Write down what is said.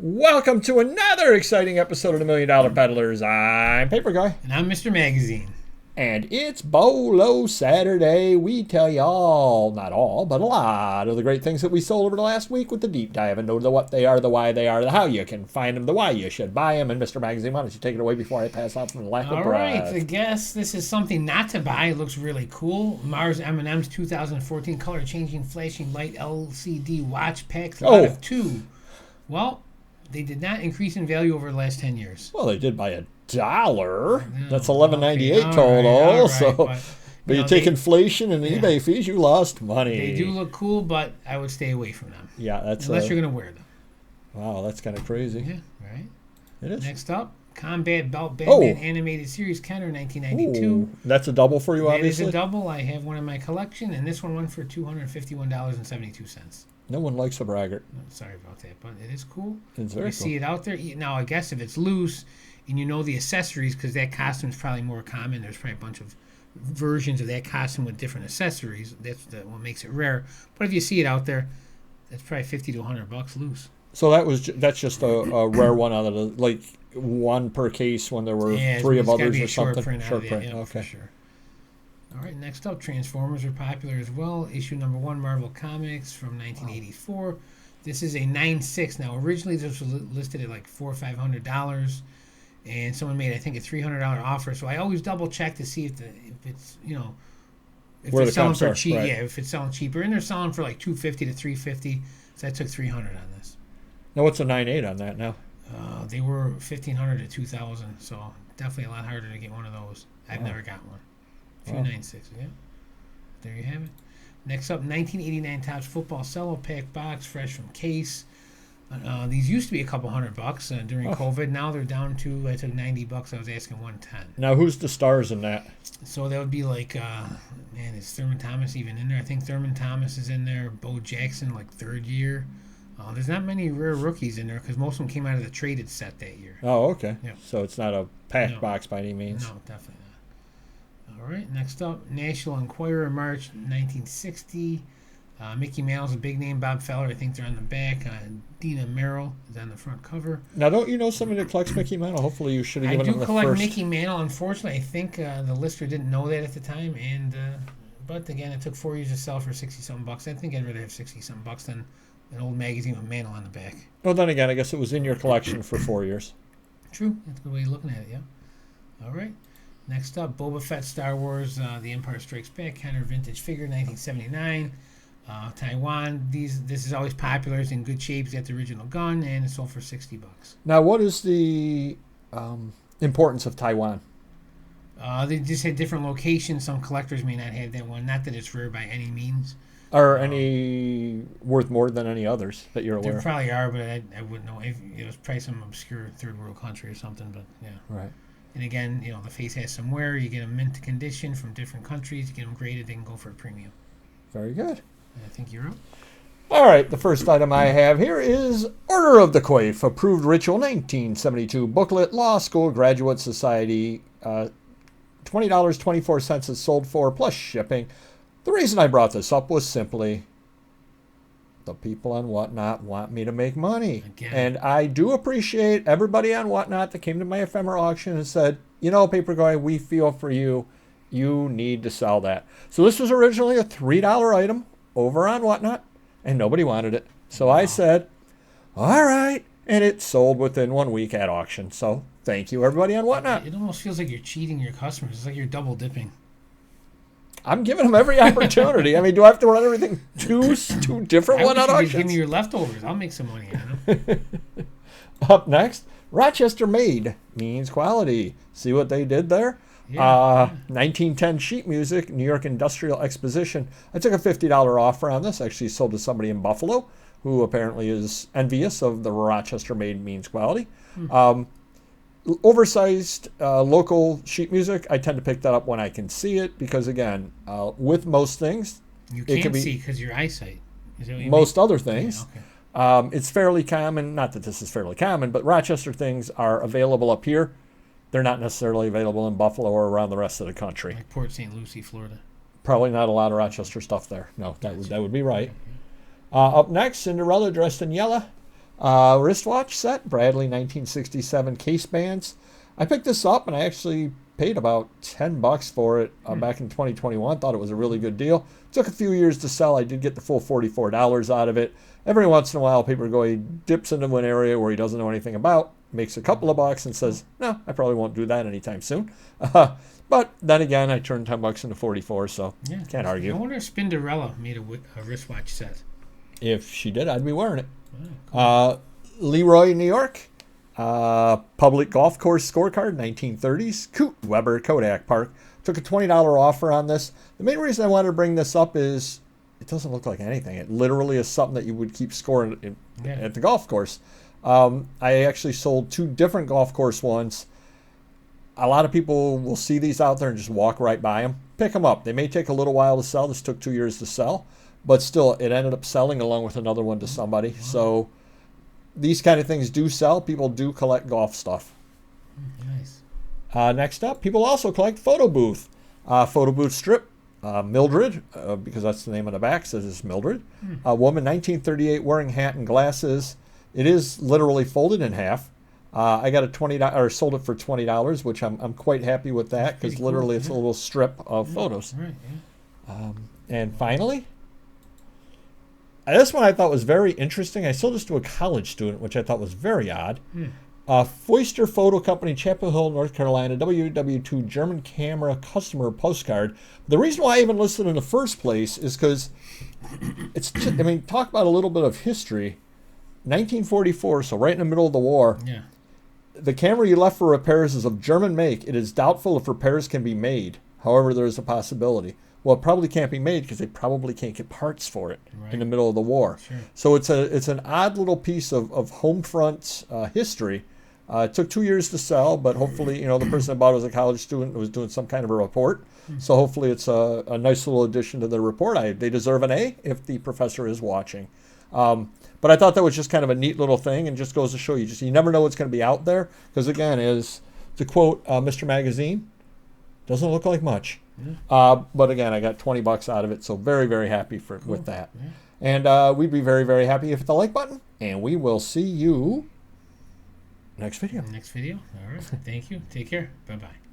Welcome to another exciting episode of the Million Dollar Peddlers. I'm Paper Guy. And I'm Mr. Magazine. And it's BOLO Saturday. We tell you all, not all, but a lot of the great things that we sold over the last week with the deep dive into the what they are, the why they are, the how you can find them, the why you should buy them. And Mr. Magazine, why don't you take it away before I pass out from the lack of breath? All right, I guess this is something not to buy. It looks really cool. Mars M&M's 2014 color-changing flashing light LCD watch pack out of 2. Well, they did not increase in value over the last 10 years. Well, they did by $1. That's $11.98 total. All right, but you take inflation and eBay fees, you lost money. They do look cool, but I would stay away from them. Yeah, that's unless you're going to wear them. Wow, that's kind of crazy. Yeah, right. It is. Next up, Combat Belt Batman Animated Series Kenner 1992. Ooh, that's a double for you, obviously? It is a double. I have one in my collection, and this one went for $251.72. No one likes a braggart. Sorry about that, but it is cool. It's very cool. See it out there. Now, I guess if it's loose and you know the accessories, because that costume is probably more common. There's probably a bunch of versions of that costume with different accessories. That's what makes it rare. But if you see it out there, that's probably $50 to $100 loose. So that's just a rare one out of the, like, one per case when there were 3 of others or something. Short print. Yeah, okay. For sure. All right, next up, Transformers are popular as well. Issue number 1, Marvel Comics from 1984. Wow. This is a 9.6. Now, originally this was listed at like $400 or $500, and someone made, I think, a $300 offer. So I always double check to see if it's if where they're selling for cheap. Right. Yeah, if it's selling cheaper, and they're selling for like $250 to $350. So I took $300 on this. Now, what's a 9.8 on that now? They were $1,500 to $2,000. So definitely a lot harder to get one of those. I've never got one. 296, yeah. There you have it. Next up, 1989 Topps Football Cello Pack Box, fresh from case. These used to be a couple $100 during COVID. Now they're down to, I took $90. I was asking $110. Now, who's the stars in that? So that would be like, is Thurman Thomas even in there? I think Thurman Thomas is in there. Bo Jackson, like 3rd year. There's not many rare rookies in there because most of them came out of the traded set that year. Oh, okay. Yep. So it's not a pack box by any means. No, definitely not. All right, next up, National Enquirer, March 1960. Mickey Mouse, a big name. Bob Feller, I think they're on the back. Dina Merrill is on the front cover. Now, don't you know somebody that collects Mickey Mantle? Hopefully you should have given him the first. I do collect Mickey Mantle. Unfortunately, I think the lister didn't know that at the time. But again, it took 4 years to sell for $60-something. I think I'd rather have $60-something than an old magazine with Mantle on the back. Well, then again, I guess it was in your collection for 4 years. True. That's a good way of looking at it, yeah. All right. Next up, Boba Fett, Star Wars, The Empire Strikes Back, Kenner vintage figure, 1979. Taiwan, this is always popular. It's in good shape. It's got the original gun, and it's sold for $60. Now, what is the importance of Taiwan? They just had different locations. Some collectors may not have that one. Not that it's rare by any means. Are any worth more than any others that you're aware of? There probably are, but I wouldn't know. If it was probably some obscure third world country or something, but yeah. Right. And again, the face has some wear. You get them mint condition from different countries. You get them graded. They can go for a premium. Very good. I think you're up. All right. The first item I have here is Order of the Coif, Approved Ritual 1972 booklet, Law School Graduate Society. $20.24 is sold for, plus shipping. The reason I brought this up was simply the people on Whatnot want me to make money. Again. And I do appreciate everybody on Whatnot that came to my ephemera auction and said, Paper Guy, we feel for you. You need to sell that. So this was originally a $3 item over on Whatnot, and nobody wanted it. So I said, all right. And it sold within 1 week at auction. So thank you, everybody on Whatnot. It almost feels like you're cheating your customers. It's like you're double dipping. I'm giving them every opportunity. I mean, do I have to run everything two different Whatnot auctions? Give me your leftovers. I'll make some money on them. Up next, Rochester Made means quality. See what they did there? Yeah. 1910 sheet music, New York Industrial Exposition. I took a $50 offer on this. Actually sold to somebody in Buffalo who apparently is envious of the Rochester Made means quality. Oversized local sheet music, I tend to pick that up when I can see it because, again, with most things, you can't see because your eyesight. Is that what you most mean? Other things, yeah, okay. It's fairly common. Not that this is fairly common, but Rochester things are available up here. They're not necessarily available in Buffalo or around the rest of the country. Like Port St. Lucie, Florida. Probably not a lot of Rochester stuff there. No, that would be right. Up next, Cinderella dressed in yellow. Wristwatch set, Bradley 1967 case bands. I picked this up and I actually paid about $10 for it back in 2021. Thought it was a really good deal. Took a few years to sell. I did get the full $44 out of it. Every once in a while, Paperboy dips into an area where he doesn't know anything about, makes a couple of bucks, and says, "No, I probably won't do that anytime soon." But then again, I turned $10 into 44, so can't argue. I wonder if Spinderella made a wristwatch set. If she did, I'd be wearing it. Oh, cool. Leroy, New York. Public golf course scorecard, 1930s. Coot Weber, Kodak Park. Took a $20 offer on this. The main reason I wanted to bring this up is it doesn't look like anything. It literally is something that you would keep scoring at the golf course. I actually sold 2 different golf course ones. A lot of people will see these out there and just walk right by them. Pick them up. They may take a little while to sell. This took 2 years to sell. But still, it ended up selling along with another one to somebody. Wow. So these kind of things do sell. People do collect golf stuff. Nice. Next up, people also collect photo booth. Photo booth strip. Mildred, because that's the name of the back, says it's Mildred. A woman, 1938, wearing hat and glasses. It is literally folded in half. I got a $20 or sold it for $20, which I'm quite happy with that because literally it's a little strip of photos. Right. Yeah. And finally, this one I thought was very interesting. I sold this to a college student, which I thought was very odd. Foister Photo Company, Chapel Hill, North Carolina, WW2 German camera customer postcard. The reason why I even listed it in the first place is because it's just, I mean, talk about a little bit of history. 1944, so right in the middle of the war. Yeah. The camera you left for repairs is of German make. It is doubtful if repairs can be made. However, there is a possibility. Well, it probably can't be made because they probably can't get parts for it in the middle of the war. Sure. So it's an odd little piece of home front history. It took 2 years to sell, but hopefully, the person that bought it was a college student who was doing some kind of a report. So hopefully it's a nice little addition to the report. They deserve an A if the professor is watching. But I thought that was just kind of a neat little thing and just goes to show you never know what's going to be out there. Because again, to quote Mr. Magazine, doesn't look like much. But again, I got $20 out of it, so very, very happy with that. Yeah. And we'd be very, very happy if you hit the like button, and we will see you next video. All right. Thank you. Take care. Bye-bye.